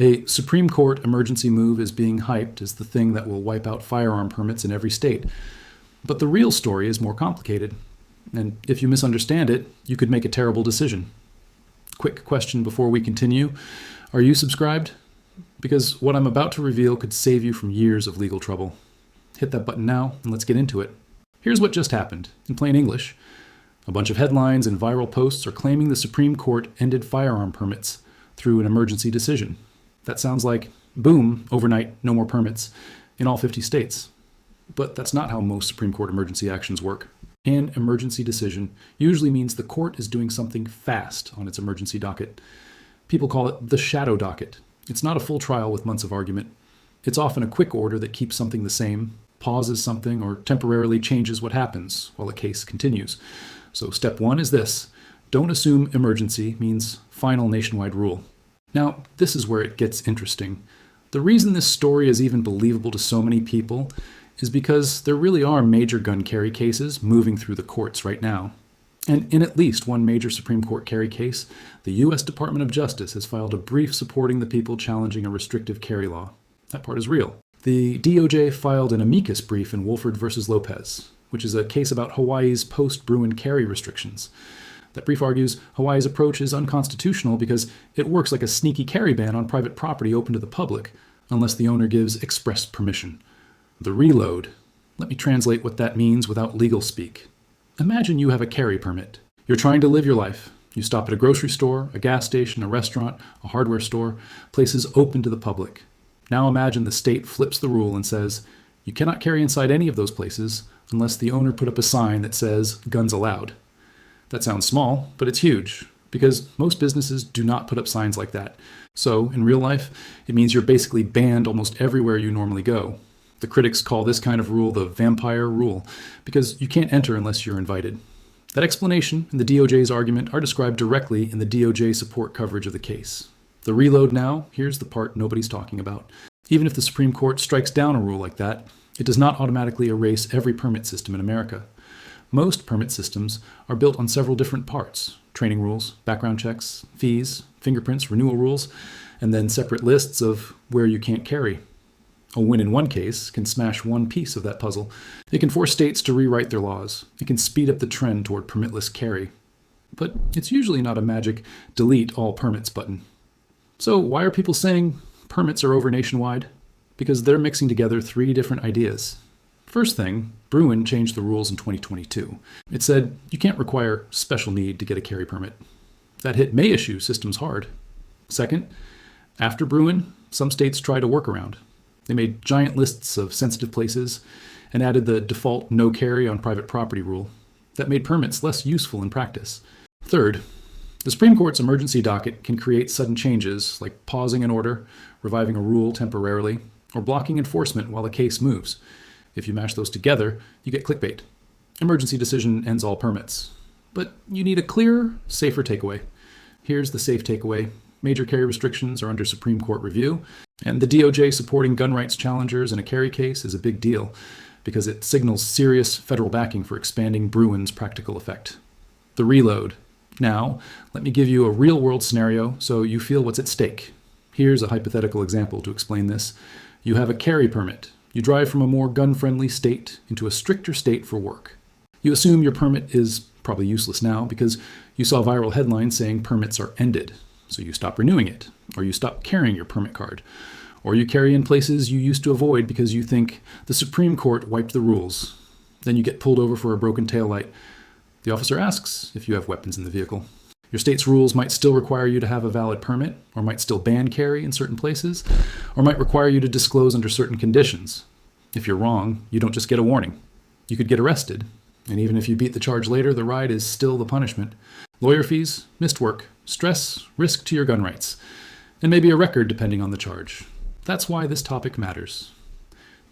A Supreme Court emergency move is being hyped as the thing that will wipe out firearm permits in every state. But the real story is more complicated. And if you misunderstand it, you could make a terrible decision. Quick question before we continue. Are you subscribed? Because what I'm about to reveal could save you from years of legal trouble. Hit that button now and let's get into it. Here's what just happened, in plain English. A bunch of headlines and viral posts are claiming the Supreme Court ended firearm permits through an emergency decision. That sounds like, boom, overnight, no more permits in all 50 states. But that's not how most Supreme Court emergency actions work. An emergency decision usually means the court is doing something fast on its emergency docket. People call it the shadow docket. It's not a full trial with months of argument. It's often a quick order that keeps something the same, pauses something, or temporarily changes what happens while a case continues. So step one is this: don't assume emergency means final nationwide rule. Now, this is where it gets interesting. The reason this story is even believable to so many people is because there really are major gun carry cases moving through the courts right now. And in at least one major Supreme Court carry case, the U.S. Department of Justice has filed a brief supporting the people challenging a restrictive carry law. That part is real. The DOJ filed an amicus brief in Wolford versus Lopez, which is a case about Hawaii's post-Bruin carry restrictions. That brief argues Hawaii's approach is unconstitutional because it works like a sneaky carry ban on private property open to the public, unless the owner gives express permission. The reload. Let me translate what that means without legal speak. Imagine you have a carry permit. You're trying to live your life. You stop at a grocery store, a gas station, a restaurant, a hardware store, places open to the public. Now imagine the state flips the rule and says, you cannot carry inside any of those places unless the owner put up a sign that says, guns allowed. That sounds small, but it's huge, because most businesses do not put up signs like that. So, in real life, it means you're basically banned almost everywhere you normally go. The critics call this kind of rule the vampire rule, because you can't enter unless you're invited. That explanation and the DOJ's argument are described directly in the DOJ support coverage of the case. The reload now, here's the part nobody's talking about. Even if the Supreme Court strikes down a rule like that, it does not automatically erase every permit system in America. Most permit systems are built on several different parts: training rules, background checks, fees, fingerprints, renewal rules, and then separate lists of where you can't carry. A win in one case can smash one piece of that puzzle. It can force states to rewrite their laws. It can speed up the trend toward permitless carry. But it's usually not a magic delete all permits button. So why are people saying permits are over nationwide? Because they're mixing together three different ideas. First thing, Bruin changed the rules in 2022. It said you can't require special need to get a carry permit. That hit May issue systems hard. Second, after Bruin, some states tried a workaround. They made giant lists of sensitive places and added the default no carry on private property rule. That made permits less useful in practice. Third, the Supreme Court's emergency docket can create sudden changes like pausing an order, reviving a rule temporarily, or blocking enforcement while a case moves. If you mash those together, you get clickbait. Emergency decision ends all permits. But you need a clearer, safer takeaway. Here's the safe takeaway. Major carry restrictions are under Supreme Court review, and the DOJ supporting gun rights challengers in a carry case is a big deal because it signals serious federal backing for expanding Bruin's practical effect. The reload. Now, let me give you a real-world scenario so you feel what's at stake. Here's a hypothetical example to explain this. You have a carry permit. You drive from a more gun-friendly state into a stricter state for work. You assume your permit is probably useless now because you saw viral headlines saying permits are ended. So you stop renewing it, or you stop carrying your permit card, or you carry in places you used to avoid because you think the Supreme Court wiped the rules. Then you get pulled over for a broken taillight. The officer asks if you have weapons in the vehicle. Your state's rules might still require you to have a valid permit, or might still ban carry in certain places, or might require you to disclose under certain conditions. If you're wrong, you don't just get a warning. You could get arrested, and even if you beat the charge later, the ride is still the punishment. Lawyer fees, missed work, stress, risk to your gun rights, and maybe a record depending on the charge. That's why this topic matters.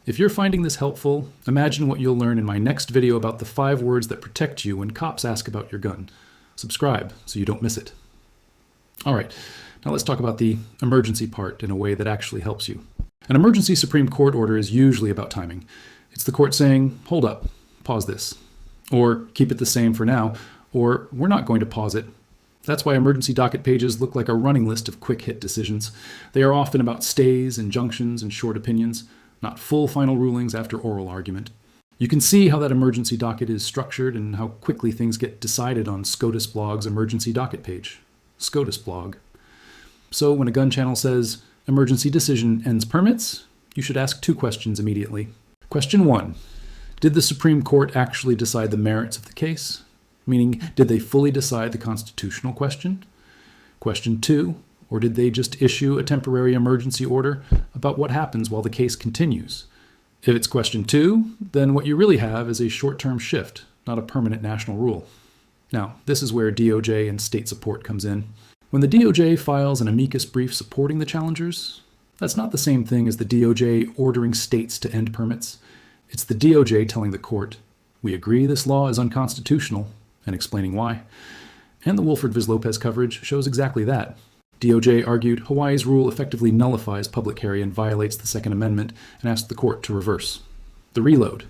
If you're finding this helpful, imagine what you'll learn in my next video about the 5 words that protect you when cops ask about your gun. Subscribe so you don't miss it. All right, now let's talk about the emergency part in a way that actually helps you. An emergency Supreme Court order is usually about timing. It's the court saying, hold up, pause this, or keep it the same for now, or we're not going to pause it. That's why emergency docket pages look like a running list of quick-hit decisions. They are often about stays, injunctions, and short opinions, not full final rulings after oral argument. You can see how that emergency docket is structured and how quickly things get decided on SCOTUS blog's emergency docket page. SCOTUS blog. So when a gun channel says, emergency decision ends permits, you should ask 2 questions immediately. Question 1. Did the Supreme Court actually decide the merits of the case? Meaning, did they fully decide the constitutional question? Question 2, or did they just issue a temporary emergency order about what happens while the case continues? If it's question 2, then what you really have is a short-term shift, not a permanent national rule. Now, this is where DOJ and state support comes in. When the DOJ files an amicus brief supporting the challengers, that's not the same thing as the DOJ ordering states to end permits. It's the DOJ telling the court, we agree this law is unconstitutional, and explaining why. And the Wolford v. Lopez coverage shows exactly that. DOJ argued Hawaii's rule effectively nullifies public carry and violates the Second Amendment and asked the court to reverse. The reload.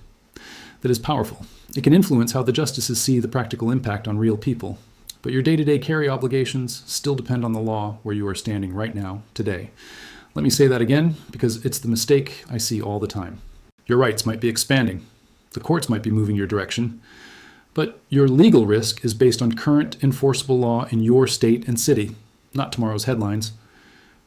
That is powerful. It can influence how the justices see the practical impact on real people. But your day-to-day carry obligations still depend on the law where you are standing right now, today. Let me say that again, because it's the mistake I see all the time. Your rights might be expanding. The courts might be moving your direction. But your legal risk is based on current enforceable law in your state and city, not tomorrow's headlines.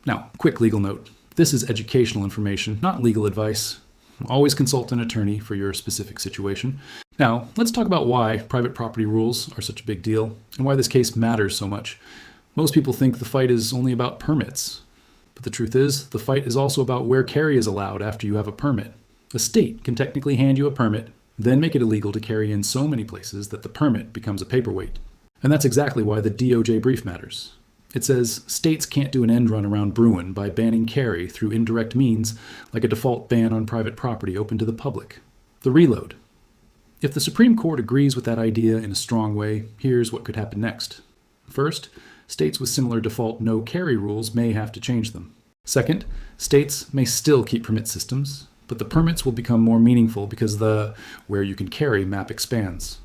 Now, quick legal note. This is educational information, not legal advice. Always consult an attorney for your specific situation. Now, let's talk about why private property rules are such a big deal and why this case matters so much. Most people think the fight is only about permits. But the truth is, the fight is also about where carry is allowed after you have a permit. A state can technically hand you a permit, then make it illegal to carry in so many places that the permit becomes a paperweight. And that's exactly why the DOJ brief matters. It says states can't do an end run around Bruin by banning carry through indirect means like a default ban on private property open to the public. The reload. If the Supreme Court agrees with that idea in a strong way, here's what could happen next. First, states with similar default no carry rules may have to change them. Second, states may still keep permit systems, but the permits will become more meaningful because the where you can carry map expands.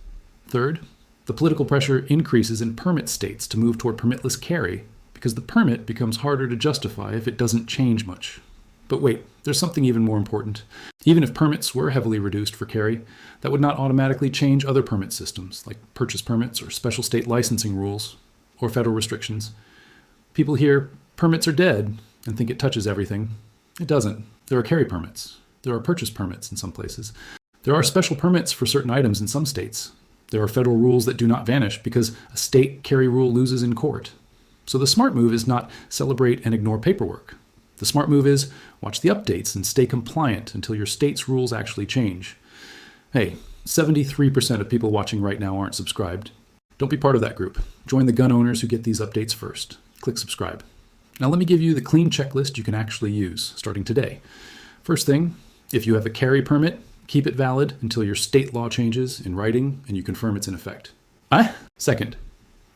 Third, the political pressure increases in permit states to move toward permitless carry because the permit becomes harder to justify if it doesn't change much. But wait, there's something even more important. Even if permits were heavily reduced for carry, that would not automatically change other permit systems, like purchase permits or special state licensing rules, or federal restrictions. People hear permits are dead and think it touches everything. It doesn't. There are carry permits. There are purchase permits in some places. There are special permits for certain items in some states. There are federal rules that do not vanish because a state carry rule loses in court. So the smart move is not celebrate and ignore paperwork. The smart move is watch the updates and stay compliant until your state's rules actually change. Hey, 73% of people watching right now aren't subscribed. Don't be part of that group. Join the gun owners who get these updates first. Click subscribe. Now let me give you the clean checklist you can actually use starting today. First thing, if you have a carry permit, keep it valid until your state law changes in writing and you confirm it's in effect. Second,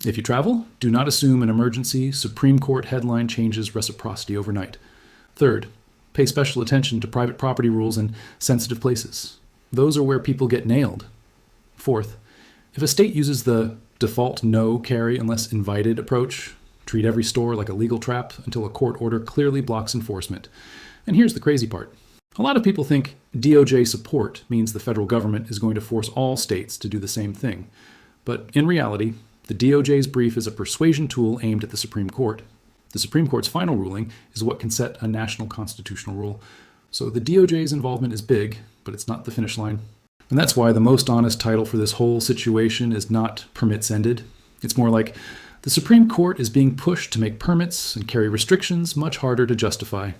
if you travel, do not assume an emergency Supreme Court headline changes reciprocity overnight. Third, pay special attention to private property rules in sensitive places. Those are where people get nailed. Fourth, if a state uses the default no carry unless invited approach, treat every store like a legal trap until a court order clearly blocks enforcement. And here's the crazy part. A lot of people think DOJ support means the federal government is going to force all states to do the same thing. But in reality, the DOJ's brief is a persuasion tool aimed at the Supreme Court. The Supreme Court's final ruling is what can set a national constitutional rule. So the DOJ's involvement is big, but it's not the finish line. And that's why the most honest title for this whole situation is not Permits Ended. It's more like the Supreme Court is being pushed to make permits and carry restrictions much harder to justify.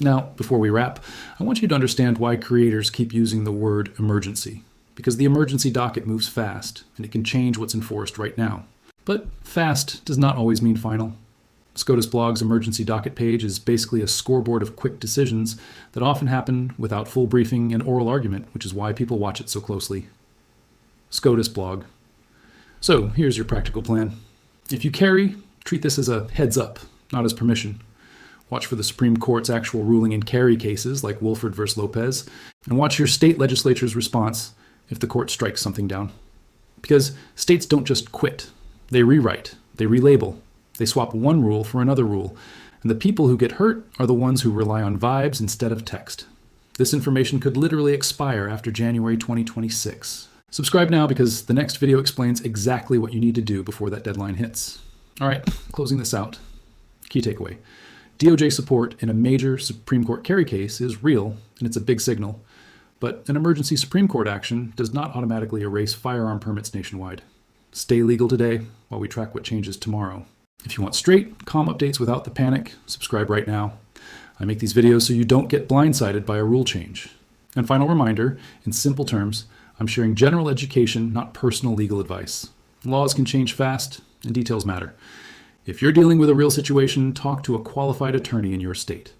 Now, before we wrap, I want you to understand why creators keep using the word emergency. Because the emergency docket moves fast, and it can change what's enforced right now. But fast does not always mean final. SCOTUS blog's emergency docket page is basically a scoreboard of quick decisions that often happen without full briefing and oral argument, which is why people watch it so closely. SCOTUS blog. So here's your practical plan. If you carry, treat this as a heads up, not as permission. Watch for the Supreme Court's actual ruling in carry cases like Wolford v. Lopez, and watch your state legislature's response if the court strikes something down. Because states don't just quit, they rewrite, They relabel. They swap one rule for another rule. And the people who get hurt are the ones who rely on vibes instead of text. This information could literally expire after January 2026. Subscribe now because the next video explains exactly what you need to do before that deadline hits. All right, closing this out. Key takeaway. DOJ support in a major Supreme Court carry case is real, and it's a big signal. But an emergency Supreme Court action does not automatically erase firearm permits nationwide. Stay legal today while we track what changes tomorrow. If you want straight, calm updates without the panic, subscribe right now. I make these videos so you don't get blindsided by a rule change. And final reminder, in simple terms, I'm sharing general education, not personal legal advice. Laws can change fast, and details matter. If you're dealing with a real situation, talk to a qualified attorney in your state.